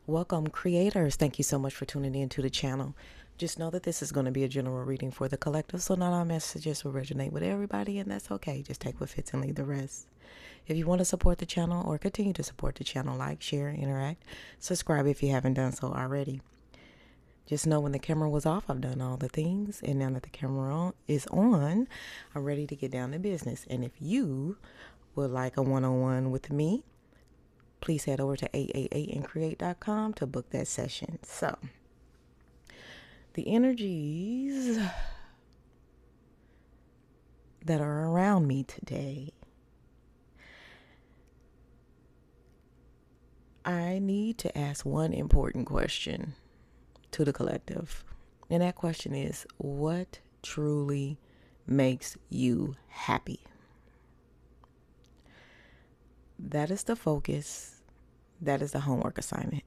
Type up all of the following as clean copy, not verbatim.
Welcome, creators. Thank you so much for tuning in to the channel. Just know that this is going to be a general reading for the collective, so not all messages will resonate with everybody, and that's okay. Just take what fits and leave the rest. If you want to support the channel or continue to support the channel, like, share, interact, subscribe if you haven't done so already. Just know when the camera was off, I've done all the things, and now that the camera is on, I'm ready to get down to business. And if you would like a one-on-one with me, please head over to 888andcreate.com to book that session. So, the energies that are around me today, I need to ask one important question to the collective. And that question is, what truly makes you happy? That is the focus. That is the homework assignment.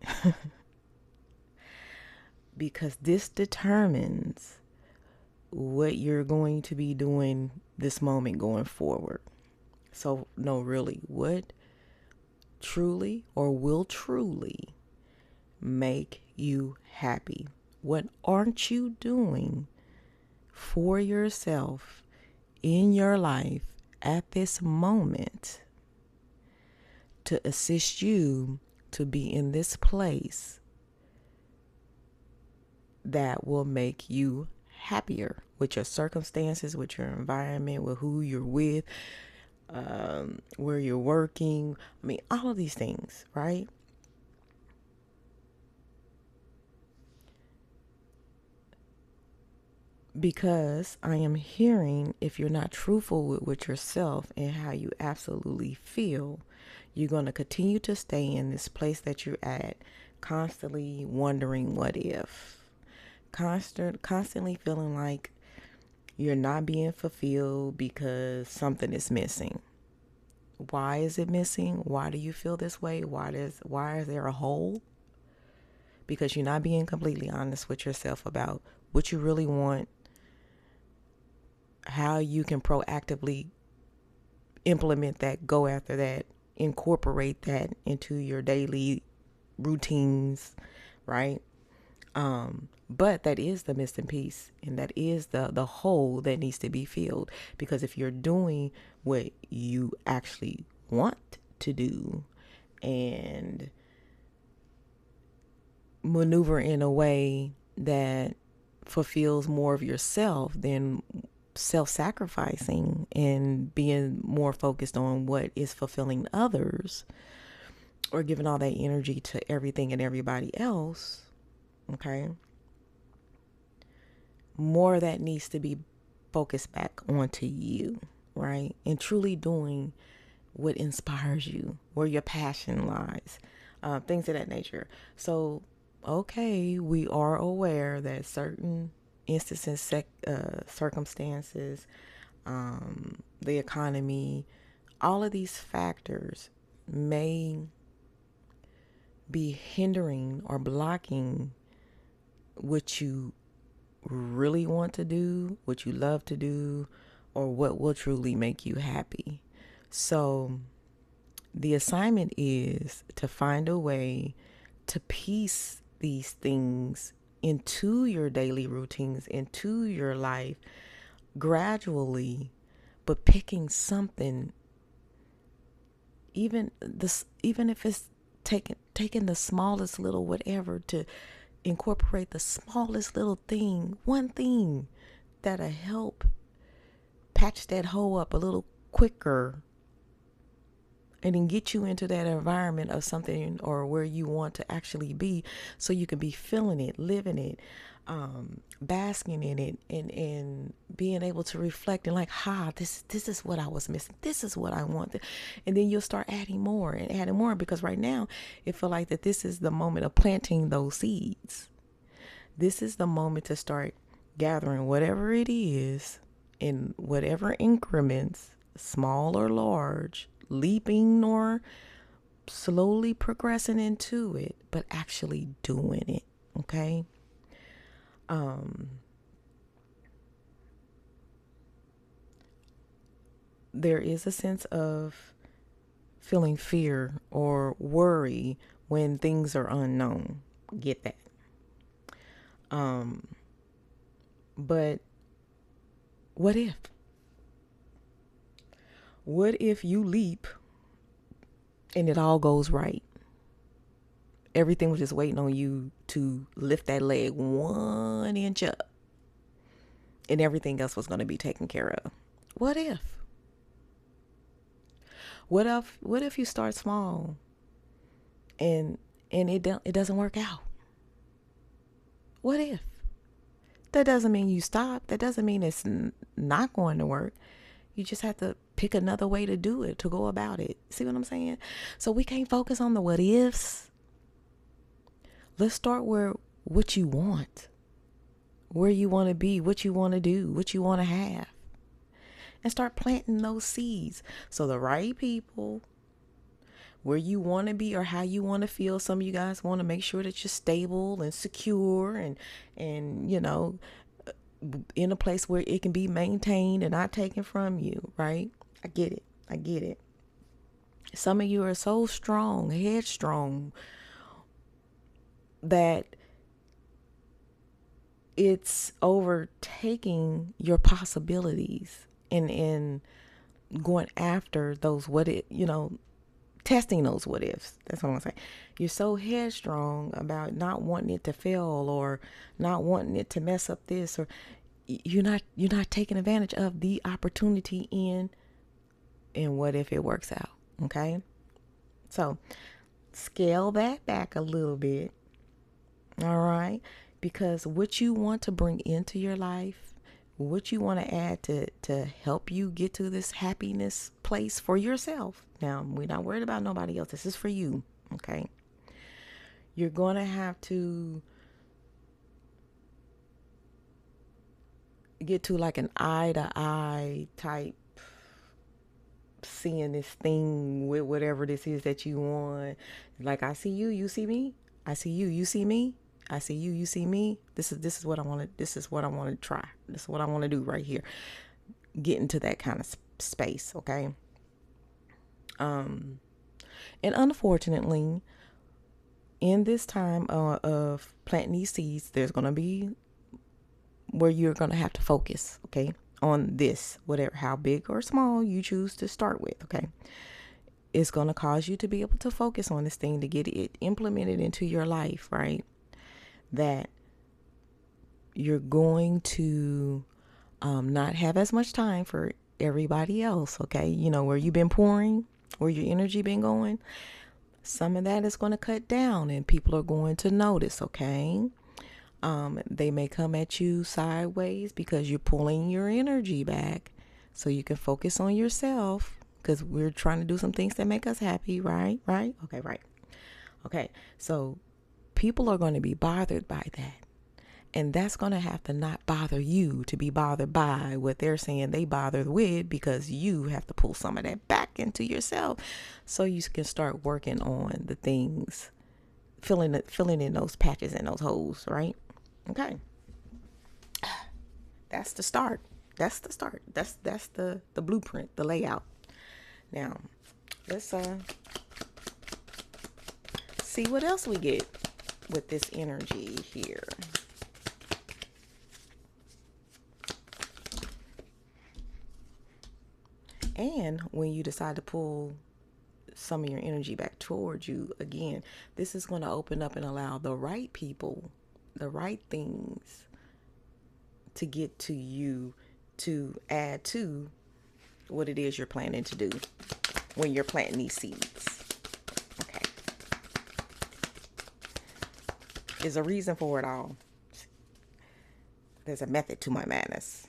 Because this determines what you're going to be doing this moment going forward. So, no, really, what truly or will truly make you happy? What aren't you doing for yourself in your life at this moment to assist you to be in this place that will make you happier with your circumstances, with your environment, with who you're with, where you're working? I mean, all of these things, right? Because I am hearing, if you're not truthful with yourself and how you absolutely feel, you're going to continue to stay in this place that you're at, constantly wondering what if, constantly feeling like you're not being fulfilled because something is missing. Why is it missing? Why do you feel this way? Why is there a hole? Because you're not being completely honest with yourself about what you really want, how you can proactively implement that, go after that, incorporate that into your daily routines, right? But that is the missing piece, and that is the hole that needs to be filled. Because if you're doing what you actually want to do and maneuver in a way that fulfills more of yourself than self-sacrificing and being more focused on what is fulfilling others or giving all that energy to everything and everybody else, okay, more of that needs to be focused back onto you, right? And truly doing what inspires you, where your passion lies, things of that nature. So, okay, we are aware that certain instances, circumstances, the economy, all of these factors may be hindering or blocking what you really want to do, what you love to do, or what will truly make you happy. So the assignment is to find a way to piece these things into your daily routines, into your life gradually, but picking something, even if it's taking the smallest little whatever, to incorporate the smallest little thing, one thing that'll help patch that hole up a little quicker and then get you into that environment of something or where you want to actually be, so you can be feeling it, living it, basking in it, and being able to reflect and like, this is what I was missing. This is what I wanted. And then you'll start adding more and adding more, because right now it feels like that this is the moment of planting those seeds. This is the moment to start gathering whatever it is in whatever increments, small or large, leaping or slowly progressing into it, but actually doing it. Okay. There is a sense of feeling fear or worry when things are unknown. Get that. But what if? What if you leap and it all goes right? Everything was just waiting on you to lift that leg 1 inch up, and everything else was going to be taken care of. What if? What if you start small and it doesn't work out? What if? That doesn't mean you stop. That doesn't mean it's not going to work. You just have to pick another way to do it, to go about it. See what I'm saying? So we can't focus on the what ifs. Let's start where what you want, where you want to be, what you want to do, what you want to have, and start planting those seeds. So the right people, where you want to be or how you want to feel. Some of you guys want to make sure that you're stable and secure and in a place where it can be maintained and not taken from you, right? I get it. Some of you are so strong, headstrong, that it's overtaking your possibilities and going after those testing those what ifs. That's what I'm saying. You're so headstrong about not wanting it to fail or not wanting it to mess up this, or you're not taking advantage of the opportunity and what if it works out. Okay. So scale that back a little bit. All right. Because what you want to bring into your life, what you want to add to help you get to this happiness place for yourself. Now, we're not worried about nobody else. This is for you. Okay. You're going to have to get to like an eye to eye type, seeing this thing with whatever this is that you want. Like, I see you, you see me. I see you, you see me. I see you, you see me. This is what I want to, this is what I want to try. This is what I want to do right here. Get into that kind of space. Okay. And unfortunately, in this time of planting these seeds, there's going to be where you're going to have to focus, okay, on this, whatever, how big or small you choose to start with, okay. It's going to cause you to be able to focus on this thing to get it implemented into your life, right? That you're going to not have as much time for everybody else, okay? You know, where you've been pouring, where your energy been going, some of that is going to cut down and people are going to notice, okay? They may come at you sideways because you're pulling your energy back so you can focus on yourself, because we're trying to do some things that make us happy, right? Okay, right. Okay, so people are going to be bothered by that. And that's going to have to not bother you to be bothered by what they're saying they bothered with, because you have to pull some of that back into yourself so you can start working on the things, filling in those patches and those holes, right? Okay. That's the start. That's the blueprint, the layout. Now, let's see what else we get with this energy here. And when you decide to pull some of your energy back towards you again, this is going to open up and allow the right people, the right things to get to you, to add to what it is you're planning to do when you're planting these seeds. Okay. There's a reason for it all. There's a method to my madness.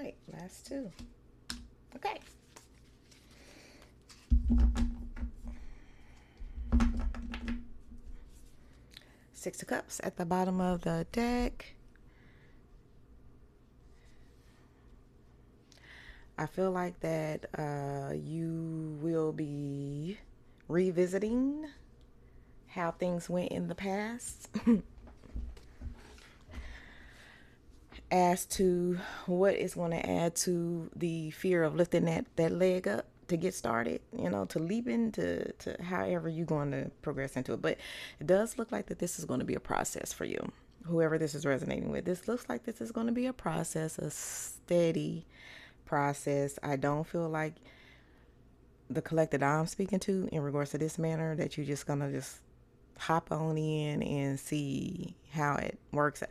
right, last two. Okay. Six of Cups at the bottom of the deck. I feel like that you will be revisiting how things went in the past as to what is going to add to the fear of lifting that leg up to get started, to leap into to however you're going to progress into it. But it does look like that this is going to be a process for you. Whoever this is resonating with, this looks like this is going to be a process, a steady process. I don't feel like the collective I'm speaking to in regards to this manner that you're just going to just hop on in and see how it works.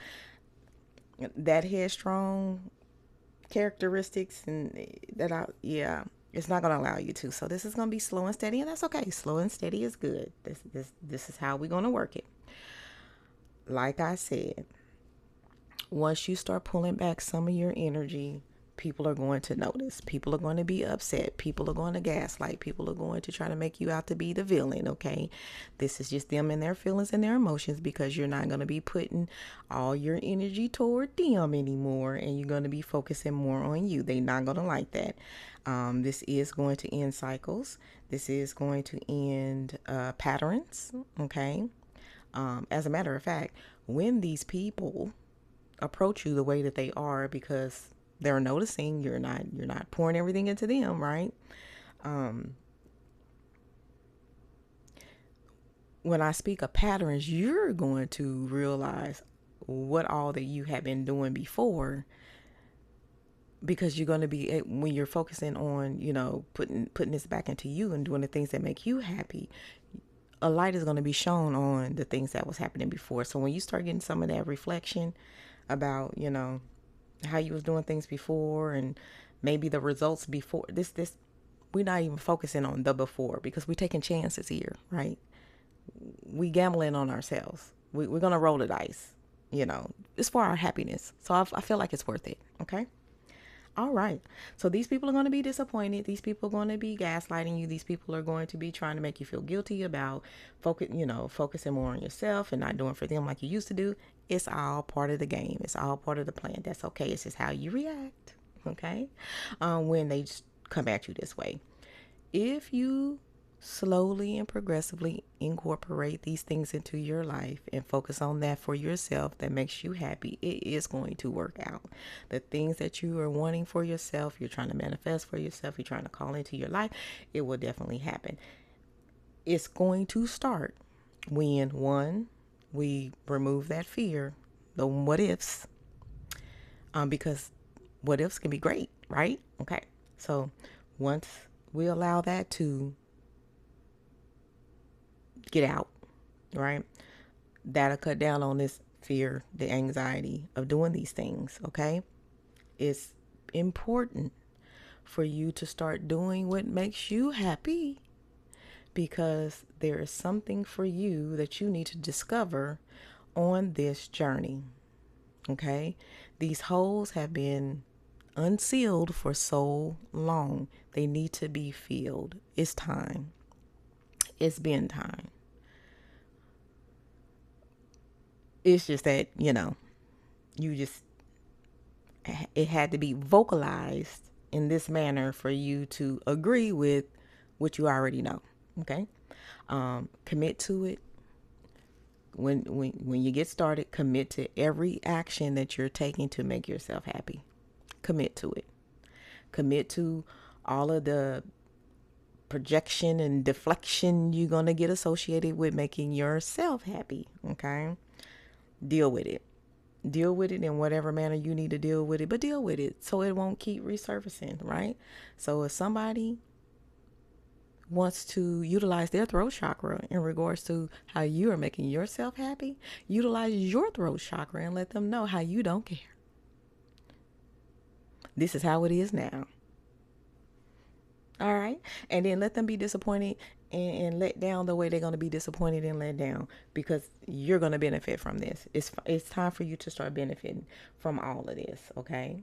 That headstrong characteristics and it's not going to allow you to. So this is going to be slow and steady, and that's okay. Slow and steady is good. This is how we're going to work it. Like I said, once you start pulling back some of your energy, people are going to notice. People are going to be upset. People are going to gaslight. People are going to try to make you out to be the villain, okay? This is just them and their feelings and their emotions, because you're not going to be putting all your energy toward them anymore, and you're going to be focusing more on you. They're not going to like that. This is going to end cycles. This is going to end patterns, okay? As a matter of fact, when these people approach you the way that they are, because they're noticing you're not pouring everything into them, right? When I speak of patterns, you're going to realize what all that you have been doing before, because you're going to be, when you're focusing on, putting this back into you and doing the things that make you happy, a light is going to be shown on the things that was happening before. So when you start getting some of that reflection about, how you was doing things before, and maybe the results before this, we're not even focusing on the before, because we're taking chances here, right? We gambling on ourselves. We're going to roll the dice, it's for our happiness. So I feel like it's worth it. Okay. All right. So these people are going to be disappointed. These people are going to be gaslighting you. These people are going to be trying to make you feel guilty about focusing more on yourself and not doing for them like you used to do. It's all part of the game. It's all part of the plan. That's okay. It's just how you react. Okay. When they just come at you this way. If you slowly and progressively incorporate these things into your life and focus on that for yourself, that makes you happy, it is going to work out. The things that you are wanting for yourself, you're trying to manifest for yourself, you're trying to call into your life, it will definitely happen. It's going to start when, one, we remove that fear, the what ifs, because what ifs can be great, right? Okay. So once we allow that to get out, right? That'll cut down on this fear, the anxiety of doing these things, okay? It's important for you to start doing what makes you happy, because there is something for you that you need to discover on this journey, okay? These holes have been unsealed for so long. They need to be filled. It's time. It's been time. It's just that, it had to be vocalized in this manner for you to agree with what you already know. Okay. Commit to it. When you get started, commit to every action that you're taking to make yourself happy. Commit to it. Commit to all of the projection and deflection you're going to get associated with making yourself happy. Okay. Deal with it. Deal with it in whatever manner you need to deal with it, but deal with it so it won't keep resurfacing, right? So if somebody wants to utilize their throat chakra in regards to how you are making yourself happy, utilize your throat chakra and let them know how you don't care. This is how it is now. All right. And then let them be disappointed and let down the way they're going to be disappointed and let down, because you're going to benefit from this. It's time for you to start benefiting from all of this. Okay.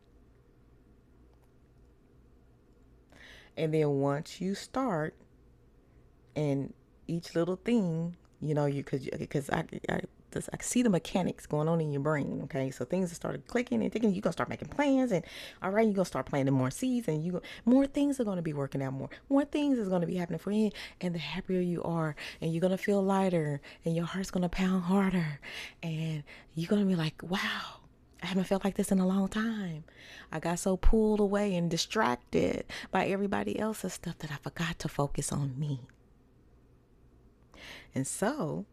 And then once you start, and each little thing, you because I see the mechanics going on in your brain. Okay, so things started clicking and thinking. You're gonna start making plans, and all right, you're gonna start planting more seeds, and more things are gonna be working out. More things is gonna be happening for you, and the happier you are, and you're gonna feel lighter, and your heart's gonna pound harder, and you're gonna be like, wow. I haven't felt like this in a long time. I got so pulled away and distracted by everybody else's stuff that I forgot to focus on me. And so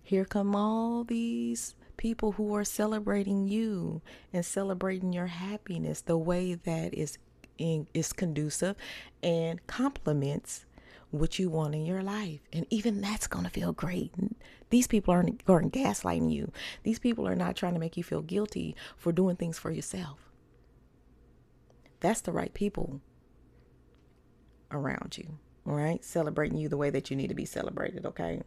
here come all these people who are celebrating you and celebrating your happiness the way that is conducive and complements what you want in your life. And even that's going to feel great. These people aren't gaslighting you. These people are not trying to make you feel guilty for doing things for yourself. That's the right people around you, all right? Celebrating you the way that you need to be celebrated, okay?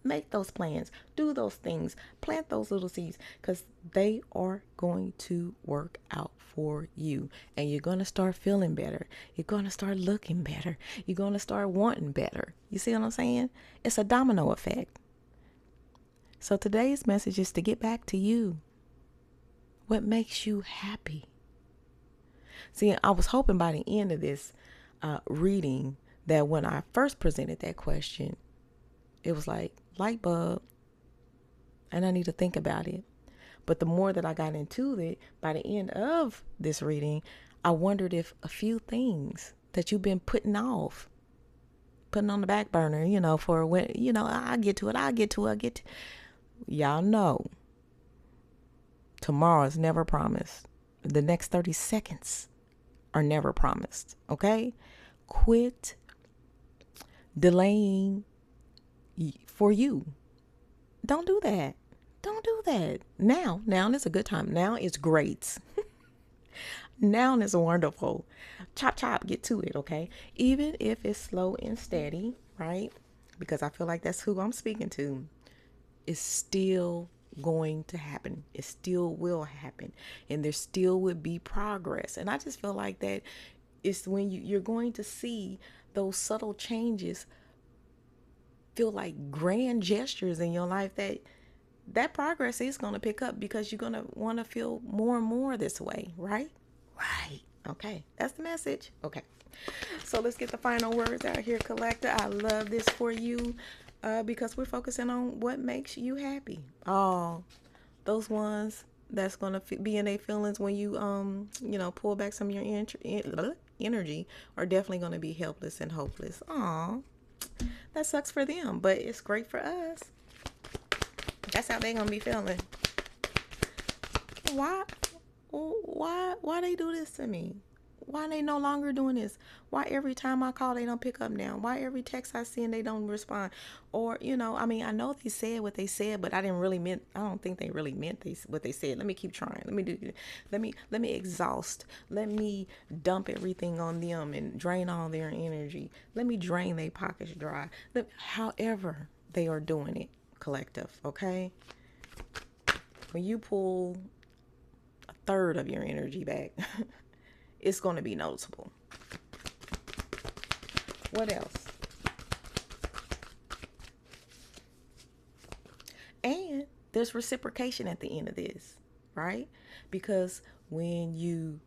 Make those plans, do those things, plant those little seeds, because they are going to work out for you. And you're going to start feeling better. You're going to start looking better. You're going to start wanting better. You see what I'm saying? It's a domino effect. So today's message is to get back to you. What makes you happy? See, I was hoping by the end of this reading that when I first presented that question, it was like light bulb, and I need to think about it. But the more that I got into it, by the end of this reading, I wondered if a few things that you've been putting off, putting on the back burner, for when, I'll get to it. Y'all know tomorrow is never promised. The next 30 seconds are never promised. Okay? Quit delaying for you. Don't do that. Don't do that. Now is a good time. Now is great. Now is wonderful. Chop, get to it, okay? Even if it's slow and steady, right? Because I feel like that's who I'm speaking to. It's still going to happen. It still will happen. And there still would be progress. And I just feel like that it's when you're going to see those subtle changes feel like grand gestures in your life, that progress is going to pick up because you're going to want to feel more and more this way, right? Right. Okay. That's the message. Okay. So let's get the final words out here, collector. I love this for you because we're focusing on what makes you happy. Oh, those ones that's going to be in their feelings when you, pull back some of your energy are definitely going to be helpless and hopeless. Aw. That sucks for them, but it's great for us. That's how they gonna be feeling. Why they do this to me? Why they no longer doing this? Why every time I call they don't pick up now? Why every text I send they don't respond? Or I know they said what they said, but I don't think they really meant what they said. Let me keep trying. Let me exhaust. Let me dump everything on them and drain all their energy. Let me drain their pockets dry. However they are doing it, collective, okay? When you pull a third of your energy back, it's going to be noticeable. What else? And there's reciprocation at the end of this, right? Because when you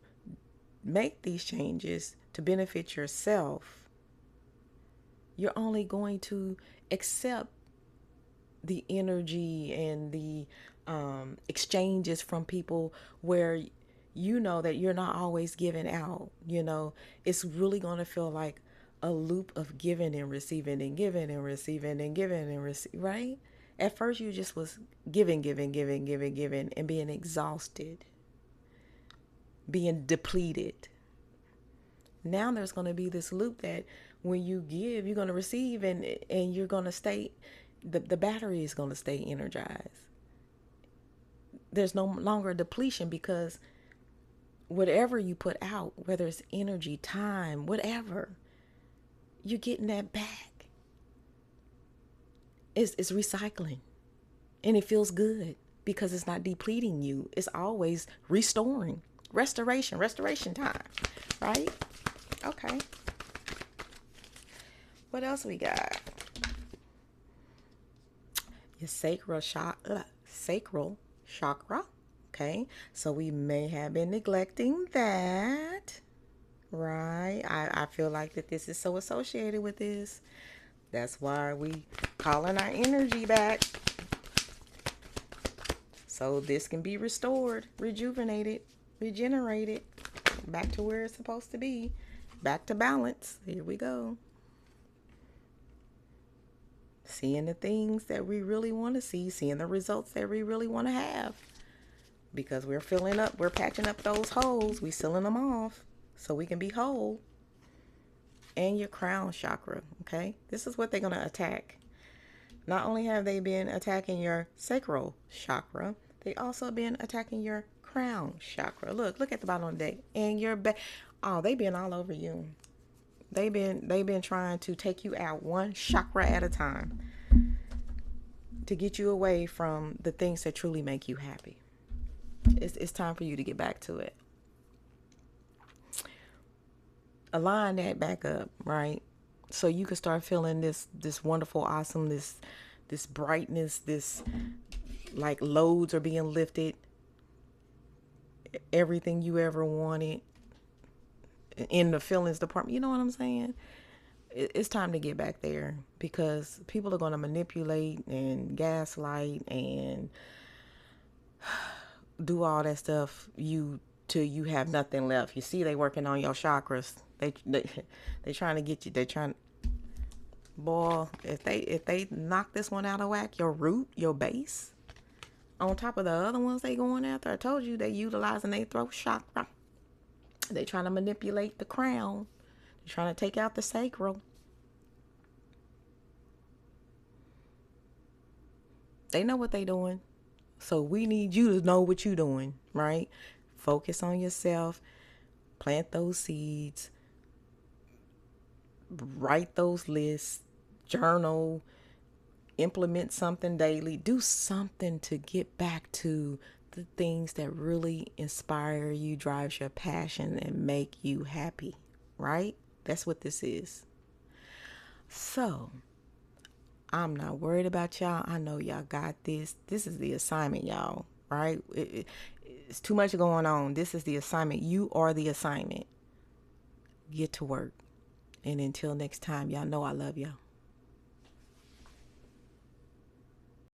make these changes to benefit yourself, you're only going to accept the energy and the exchanges from people where you know that you're not always giving out. It's really going to feel like a loop of giving and receiving and giving and receiving and giving and receiving, right? At first you just was giving and being exhausted, being depleted. Now there's going to be this loop that when you give, you're going to receive and you're going to stay, the battery is going to stay energized. There's no longer a depletion because whatever you put out, whether it's energy, time, whatever, you're getting that back. It's recycling. And it feels good because it's not depleting you. It's always restoring. Restoration time, right? Okay. What else we got? Your sacral chakra. Okay, so we may have been neglecting that, right? I feel like that this is so associated with this. That's why we calling our energy back, so this can be restored, rejuvenated, regenerated, back to where it's supposed to be, back to balance. Here we go. Seeing the things that we really want to see, seeing the results that we really want to have. Because we're filling up, we're patching up those holes, we sealing them off so we can be whole. And your crown chakra, okay? This is what they're going to attack. Not only have they been attacking your sacral chakra, they also been attacking your crown chakra. Look at the bottom of the deck. And your back. Oh, they been all over you. They've been trying to take you out one chakra at a time to get you away from the things that truly make you happy. It's time for you to get back to it. Align that back up, right? So you can start feeling this wonderful, awesome, this brightness, this like loads are being lifted. Everything you ever wanted in the feelings department. You know what I'm saying? It's time to get back there, because people are going to manipulate and gaslight and do all that stuff till you have nothing left. You see, they working on your chakras. They trying to get you. They trying. Boy, if they knock this one out of whack, your root, your base, on top of the other ones they going after. I told you they utilizing their throat chakra. They trying to manipulate the crown. They're trying to take out the sacral. They know what they doing. So we need you to know what you're doing, right? Focus on yourself. Plant those seeds. Write those lists. Journal. Implement something daily. Do something to get back to the things that really inspire you, drives your passion, and make you happy, right? That's what this is. So, I'm not worried about y'all. I know y'all got this. This is the assignment, y'all, right? It's too much going on. This is the assignment. You are the assignment. Get to work. And until next time, y'all know I love y'all.